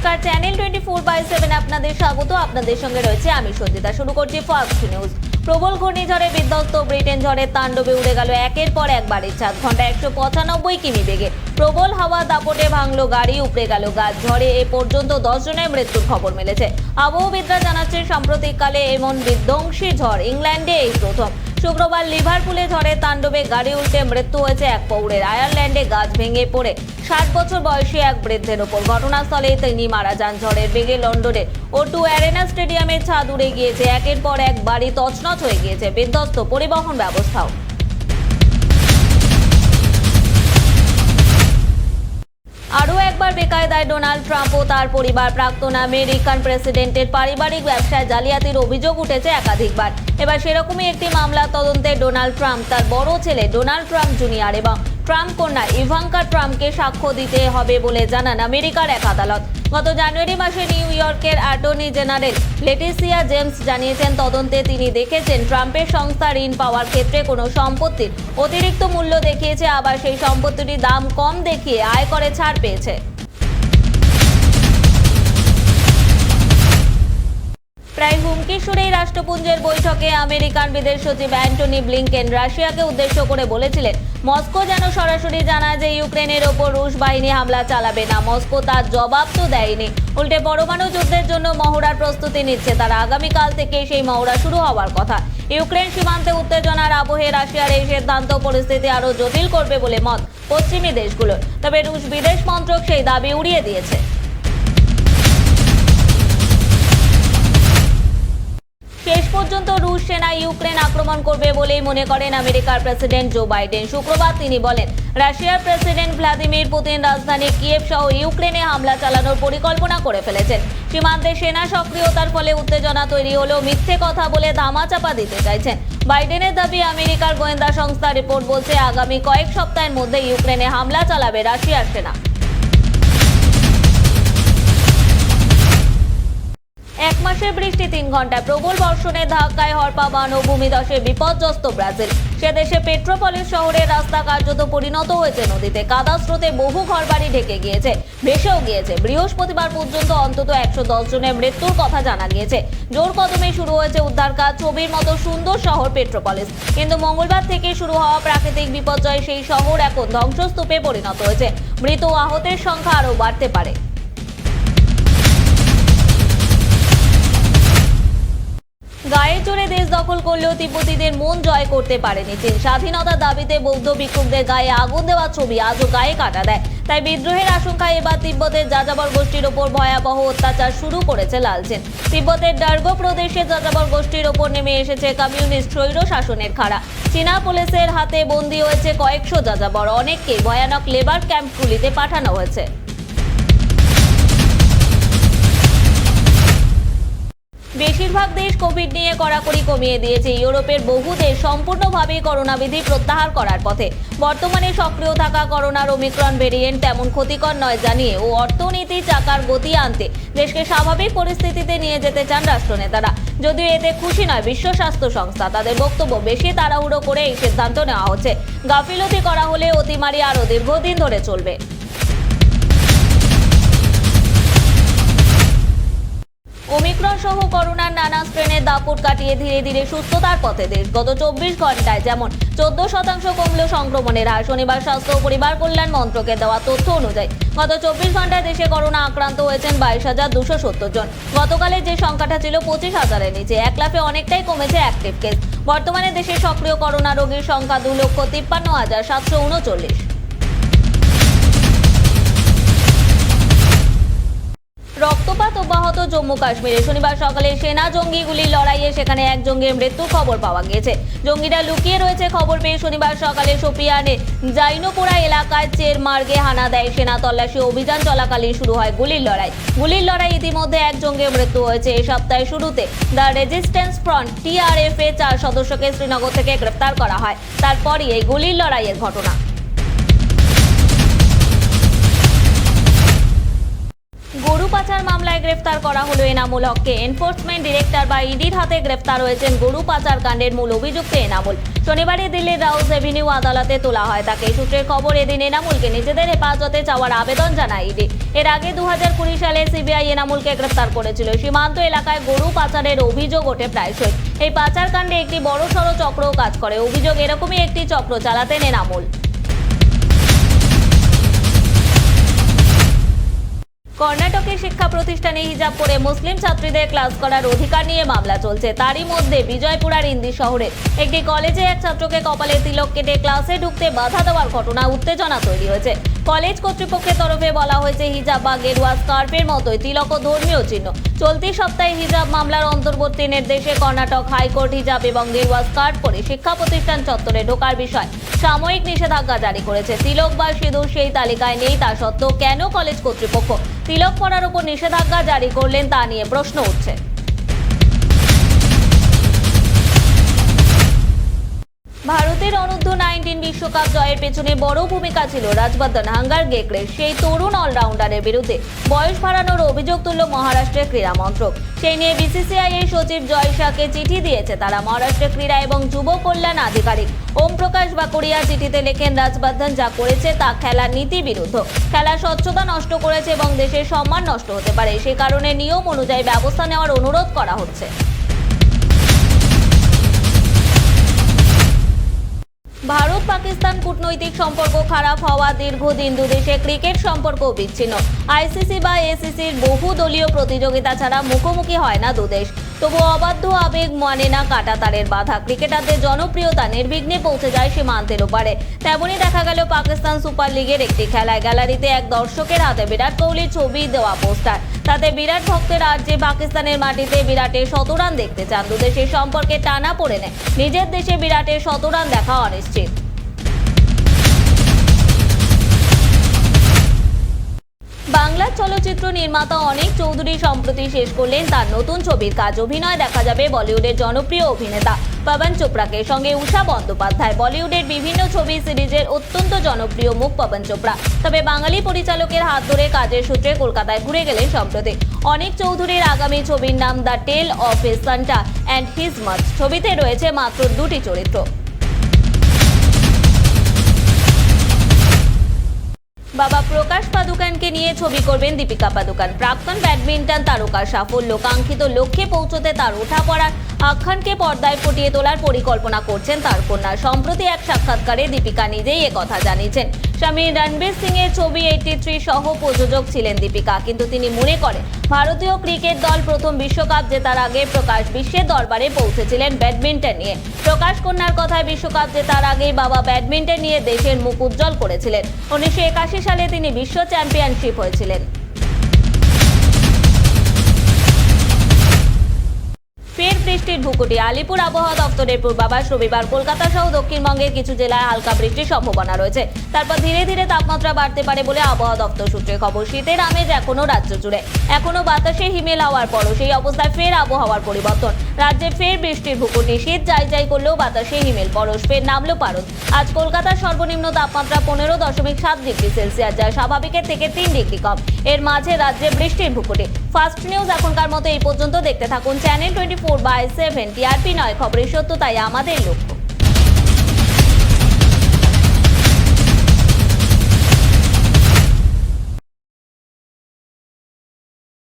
নমস্কার, চ্যানেল 24/7 আপনাদের স্বাগত। আপনাদের সঙ্গে রয়েছে আমি সঞ্জিতা। শুরু করছি ফার্স্ট নিউজ। প্রবল ঘূর্ণিঝড়ে বিধ্বস্ত ব্রিটেন, ঝড়ের তাণ্ডবে উড়ে গেল একের পর এক বাড়ির ছাদ। ঘন্টায় 195 কিমি বেগে প্রবল হাওয়া দাপটে ভাঙলো গাড়ি, উপড়ে গেল গাছ। ঝড়ে এ পর্যন্ত 10 জনের মৃত্যুর খবর মিলেছে। আবহবিদরা জানাচ্ছেন সাম্প্রতিককালে এমন বিধ্বংসী ঝড় ইংল্যান্ডে এই প্রথম। শুক্রবার লিভারপুলে ঝড়ের তাণ্ডবে গাড়ি উল্টে মৃত্যু হয়েছে এক পৌরের। আয়ারল্যান্ডে গাছ ভেঙে পড়ে 60 বছর বয়সী এক বৃদ্ধের ওপর। ঘটনাস্থলেই তিনি মারা যান। ঝড়ের বেগে লন্ডনের O2 অ্যারেনা স্টেডিয়ামের ছাদ উড়ে গিয়েছে। একের পর এক বাড়ি তছনছ হয়ে গিয়েছে, বিধ্বস্ত পরিবহন ব্যবস্থাও। আরও একবার বেকায়দায় ডোনাল্ড ট্রাম্প ও তার পরিবার। প্রাক্তন আমেরিকান প্রেসিডেন্টের পারিবারিক ব্যবসায় জালিয়াতির অভিযোগ উঠেছে একাধিকবার। এবার সেরকমই একটি মামলা তদন্তে ডোনাল্ড ট্রাম্প, তার বড় ছেলে ডোনাল্ড ট্রাম্প জুনিয়র এবং ট্রাম্প কন্যা ইভাঙ্কা ট্রাম্পকে সাক্ষ্য দিতে হবে বলে জানান আমেরিকার এক আদালত। গত জানুয়ারি মাসে নিউ ইয়র্কের অ্যাটর্নি জেনারেল লেটিসিয়া জেমস জানিয়েছেন, তদন্তে তিনি দেখেছেন ট্রাম্পের সংস্থা ঋণ পাওয়ার ক্ষেত্রে কোনো সম্পত্তির অতিরিক্ত মূল্য দেখিয়েছে, আবার সেই সম্পত্তিটির দাম কম দেখিয়ে আয়করে ছাড় পেয়েছে। প্রায় হুমকি সুরেই রাষ্ট্রপুঞ্জের বৈঠকে আমেরিকান বিদেশ সচিব অ্যান্টনি ব্লিংকেন রাশিয়াকে উদ্দেশ্য করে বলেছিলেন, মস্কো যেন সরাসরি জানায় যে ইউক্রেনের ওপর রুশ বাহিনী হামলা চালাবে না। মস্কো তার জবাব তো দেয়নি, উল্টে পরমাণু যুদ্ধের জন্য মহড়ার প্রস্তুতি নিচ্ছে তারা। আগামীকাল থেকে সেই মহড়া শুরু হওয়ার কথা। ইউক্রেন সীমান্তে উত্তেজনার আবহে রাশিয়ার এই সিদ্ধান্ত পরিস্থিতি আরও জটিল করবে বলে মত পশ্চিমী দেশগুলোর। তবে রুশ বিদেশ মন্ত্রক সেই দাবি উড়িয়ে দিয়েছে। শেষ পর্যন্ত রুশ সেনা ইউক্রেন আক্রমণ করবে বলেই মনে করেন আমেরিকার প্রেসিডেন্ট জো বাইডেন। শুক্রবার তিনি বলেন, রাশিয়ার প্রেসিডেন্ট ভ্লাদিমির পুতিন রাজধানী কিয়েভ সহ ইউক্রেনে হামলা চালানোর পরিকল্পনা করে ফেলেছেন। সীমান্তে সেনা সক্রিয়তার ফলে উত্তেজনা তৈরি হলেও মিথ্যে কথা বলে ধামাচাপা দিতে চাইছেন। বাইডেনের দাবি, আমেরিকার গোয়েন্দা সংস্থা রিপোর্ট বলছে আগামী কয়েক সপ্তাহের মধ্যে ইউক্রেনে হামলা চালাবে রাশিয়ার সেনা। এক মাসের বৃষ্টি 3 ঘন্টায় প্রবল বর্ষণের ধাক্কায় হরপাবান ও ভূমিধসে বিপর্যস্ত ব্রাজিল। সে দেশে পেট্রোপলিস শহরের রাস্তা কার্যত পরিণত হয়েছে নদীতে। কাদা স্রোতে বহু ঘরবাড়ি ঢেকে গিয়েছে, ভেসেও গিয়েছে। বৃহস্পতিবার পর্যন্ত অন্তত 110 জনের মৃত্যুর কথা জানা গিয়েছে। জোর কদমে শুরু হয়েছে উদ্ধার কাজ। ছবির মতো সুন্দর শহর পেট্রোপলিস, কিন্তু মঙ্গলবার থেকে শুরু হওয়া প্রাকৃতিক বিপর্যয়ে সেই শহর এখন ধ্বংসস্তূপে পরিণত হয়েছে। মৃত ও আহতের সংখ্যা আরও বাড়তে পারে। গায়ের জোরে দেশ দখল করলেও তিব্বতীদের মন জয় করতে পারেনি চীন। স্বাধীনতার দাবিতে বৌদ্ধ ভিক্ষুকদের গায়ে আগুন দেওয়ার ছবি আজও গায়ে কাটা দেয়। তাই বিদ্রোহের আশঙ্কায় এবার তিব্বতের যাযাবর গোষ্ঠীর ওপর ভয়াবহ অত্যাচার শুরু করেছে লাল চীন। তিব্বতের ডার্গো প্রদেশে যাযাবর গোষ্ঠীর ওপর নেমে এসেছে কমিউনিস্ট স্বৈর শাসনের খাড়া। চীনা পুলিশের হাতে বন্দী হয়েছে কয়েকশো যাযাবর। অনেককেই ভয়ানক লেবার ক্যাম্পগুলিতে পাঠানো হয়েছে। বেশিরভাগ দেশ কোভিড নিয়ে কড়াকড়ি কমিয়ে দিয়েছে। ইউরোপের বহু দেশ সম্পূর্ণভাবেই করোনা বিধি প্রত্যাহার করার পথে। বর্তমানে সক্রিয় থাকা করোনার ওমিক্রন ভেরিয়েন্ট তেমন ক্ষতিকর নয় জানিয়ে ও অর্থনীতি চাকার গতি আনতে দেশকে স্বাভাবিক পরিস্থিতিতে নিয়ে যেতে চান রাষ্ট্রনেতারা। যদিও এতে খুশি নয় বিশ্ব স্বাস্থ্য সংস্থা। তাদের বক্তব্য, বেশি তাড়াহুড়ো করে এই সিদ্ধান্ত নেওয়া হচ্ছে। গাফিলতি করা হলে অতিমারি আরও দীর্ঘদিন ধরে চলবে। ওমিক্রন সহ করোনার নানা স্ট্রেনের দাপট কাটিয়ে ধীরে ধীরে সুস্থতার পথে দেশ। গত 24 ঘন্টায় যেমন 14% কমল সংক্রমণের হার। শনিবার স্বাস্থ্য ও পরিবার কল্যাণ মন্ত্রকের দেওয়া তথ্য অনুযায়ী গত 24 ঘন্টায় দেশে করোনা আক্রান্ত হয়েছেন 22,270 জন। গতকালের যে সংখ্যাটা ছিল 25,000-এর নিচে। এক লাফে অনেকটাই কমেছে অ্যাক্টিভ কেস। বর্তমানে দেশে সক্রিয় করোনা রোগীর সংখ্যা 2,53,739। রক্তপাত অব্যাহত জম্মু কাশ্মীরে। শনিবার সকালে সেনা জঙ্গি গুলির লড়াইয়ে সেখানে এক জঙ্গির মৃত্যুর খবর পাওয়া গিয়েছে। জঙ্গিরা লুকিয়ে রয়েছে খবর পেয়ে শনিবার সকালে শোপিয়ানে জাইনোপুরা এলাকায় চের মার্গে হানা দেয় সেনা। তল্লাশি অভিযান চলাকালীন শুরু হয় গুলির লড়াই। ইতিমধ্যে এক জঙ্গির মৃত্যু হয়েছে। এই সপ্তাহের শুরুতে দ্য রেজিস্ট্যান্স ফ্রন্ট TRF এর 4 সদস্যকে শ্রীনগর থেকে গ্রেফতার করা হয়। তারপরই এই গুলির লড়াইয়ের ঘটনা। গরু পাচার মামলায় গ্রেফতার করা হলো এনামুল হককে। এনফোর্সমেন্ট ডিরেক্টর বা ইডির হাতে গ্রেফতার হয়েছেন গরু পাচার কাণ্ডের মূল অভিযুক্ত এনামুল। শনিবারই দিল্লির রাউস এভিনিউ আদালতে তোলা হয় তাকে। সূত্রের খবর, এদিন এনামুলকে নিজেদের হেফাজতে চাওয়ার আবেদন জানায় ইডি। এর আগে 2020 সালে সিবিআই এনামুলকে গ্রেফতার করেছিল। সীমান্ত এলাকায় গরু পাচারের অভিযোগ ওঠে প্রায়শই। এই পাচার কাণ্ডে একটি বড়সড় চক্রও কাজ করে। অভিযোগ, এরকমই একটি চক্র চালাতেন এনামুল। কর্ণাটকের শিক্ষা প্রতিষ্ঠানে হিজাব পরে মুসলিম ছাত্রীদের ক্লাস করার অধিকার নিয়ে মামলা চলছে। তারই মধ্যে বিজয়পুরার ইন্দি শহরে একটি কলেজে এক ছাত্রকে কপালে তিলক কেটে ক্লাসে ঢুকতে বাধা দেওয়ার ঘটনা উত্তেজনা তৈরি হয়েছে। কলেজ কর্তৃপক্ষের তরফে বলা হয়েছে, হিজাব বা গেরুয়া স্কার্ফের মতোই তিলকও ধর্মীয় চিহ্ন। চলতি সপ্তাহে হিজাব মামলার অন্তর্বর্তী নির্দেশে কর্ণাটক হাইকোর্ট হিজাব এবং গেরুয়া স্কার্ফ পরে শিক্ষা প্রতিষ্ঠান চত্বরে ঢোকার বিষয় সাময়িক নিষেধাজ্ঞা জারি করেছে। তিলক বা সিঁদুর সেই তালিকায় নেই, তা সত্ত্বেও কেন কলেজ কর্তৃপক্ষ তিলক পরার উপর নিষেধাজ্ঞা জারি করলেন তা নিয়ে প্রশ্ন উঠছে। ভারতের অনূর্ধ্ব-19 বিশ্বকাপ জয়ের পেছনে বড় ভূমিকা ছিল রাজবর্ধন হাঙ্গার গেকড়ের। সেই তরুণ অলরাউন্ডারের বিরুদ্ধে বয়স বাড়ানোর অভিযোগ তুলল মহারাষ্ট্রের ক্রীড়া মন্ত্রক। সেই নিয়ে বিসিসিআই এর সচিব জয় শাহকে চিঠি দিয়েছে তারা। মহারাষ্ট্রের ক্রীড়া এবং যুব কল্যাণ আধিকারিক ওম প্রকাশ বাকরিয়া চিঠিতে লেখেন, রাজবর্ধন যা করেছে তা খেলার নীতি বিরুদ্ধ। খেলার স্বচ্ছতা নষ্ট করেছে এবং দেশের সম্মান নষ্ট হতে পারে। সে কারণে নিয়ম অনুযায়ী ব্যবস্থা নেওয়ার অনুরোধ করা হচ্ছে। ভারত পাকিস্তান কূটনৈতিক সম্পর্ক খারাপ হওয়া দীর্ঘদিন দুদেশে ক্রিকেট সম্পর্ক বিচ্ছিন্ন। আইসিসি বা এসিসির বহুদলীয় প্রতিযোগিতা ছাড়া মুখোমুখি হয় না দুদেশ। তবু অবাধ্য আবেগ মানে না কাঁটাতারের বাধা। ক্রিকেটারদের জনপ্রিয়তা নির্বিঘ্নে পৌঁছে যায় সীমান্তের ওপারে। তেমনই দেখা গেল পাকিস্তান সুপার লিগের একটি খেলায়। গ্যালারিতে এক দর্শকের হাতে বিরাট কোহলির ছবি দেওয়া পোস্টার। তাতে বিরাট ভক্তের আর্জে পাকিস্তানের মাটিতে বিরাটের শতরান দেখতে চান। দুদেশের সম্পর্কে টানা পড়ে নেয় নিজের দেশে বিরাটের শতরান দেখা অনিশ্চিত। বাংলার চলচ্চিত্র নির্মাতা অনিক চৌধুরী সম্প্রতি শেষ করলেন তার নতুন ছবির কাজ। অভিনয় দেখা যাবে বলিউডের জনপ্রিয় অভিনেতা পবন চোপড়াকে, সঙ্গে উষা বন্দ্যোপাধ্যায়। বলিউডের বিভিন্ন ছবি সিরিজের অত্যন্ত জনপ্রিয় মুখ পবন চোপড়া। তবে বাঙালি পরিচালকের হাত ধরে কাজের সূত্রে কলকাতায় ঘুরে গেলেন সম্প্রতি। অনিক চৌধুরীর আগামী ছবির নাম the tale of a Santa and his much. ছবিতে রয়েছে মাত্র 2টি চরিত্র। বাবা প্রকাশ পাদুকানকে নিয়ে ছবি করবেন দীপিকা পাদুকান। প্রাক্তন ব্যাডমিন্টন তারকার সাফল্য কাঙ্ক্ষিত লক্ষ্যে পৌঁছতে তার ওঠাপড়ার আখ্যানকে পর্দায় ফুটিয়ে তোলার পরিকল্পনা করছেন তার কন্যা। সম্প্রতি এক সাক্ষাৎকারে দীপিকা নিজেই একথা জানিয়েছেন। স্বামী রণবীর সিং এর ছবি 83 সহ প্রযোজক ছিলেন দীপিকা, কিন্তু তিনি মনে করেন ভারতীয় ক্রিকেট দল প্রথম বিশ্বকাপ জেতার আগে প্রকাশ বিশ্বের দরবারে পৌঁছেছিলেন ব্যাডমিন্টন নিয়ে। প্রকাশ কন্যার কথায়, বিশ্বকাপ জেতার আগেই বাবা ব্যাডমিন্টন নিয়ে দেশের মুখ উজ্জ্বল করেছিলেন। 1981 সালে তিনি বিশ্ব চ্যাম্পিয়নশিপ হয়েছিলেন। ফের বৃষ্টির ভূকুটি। আলিপুর আবহাওয়া দপ্তরের পূর্বাভাস, রবিবার কলকাতা সহ দক্ষিণবঙ্গের কিছু জেলায় হালকা বৃষ্টির সম্ভাবনা রয়েছে। তারপর ধীরে ধীরে তাপমাত্রা বাড়তে পারে বলে আবহাওয়া দপ্তর সূত্রে খবর। শীতের আমেজ এখনো রাজ্য জুড়ে। এখনো বাতাসে হিমেল হওয়ার পরও সেই অবস্থায় ফের আবহাওয়ার পরিবর্তন। রাজ্যে ফের বৃষ্টির ভূকুটি। শীত যাই করলেও বাতাসে হিমেল পরশ। ফের নামলো পারদ। আজ কলকাতার সর্বনিম্ন তাপমাত্রা 15.7 ডিগ্রি সেলসিয়াস, যা স্বাভাবিকের থেকে 3 ডিগ্রি কম। এর মাঝে রাজ্যে বৃষ্টির ভূকুটি। ফার্স্ট নিউজ এখনকার মতো এই পর্যন্ত। দেখতে থাকুন চ্যানেল 24/7। টিআরপি নয়, খবরের সত্যতাই আমাদের লক্ষ্য।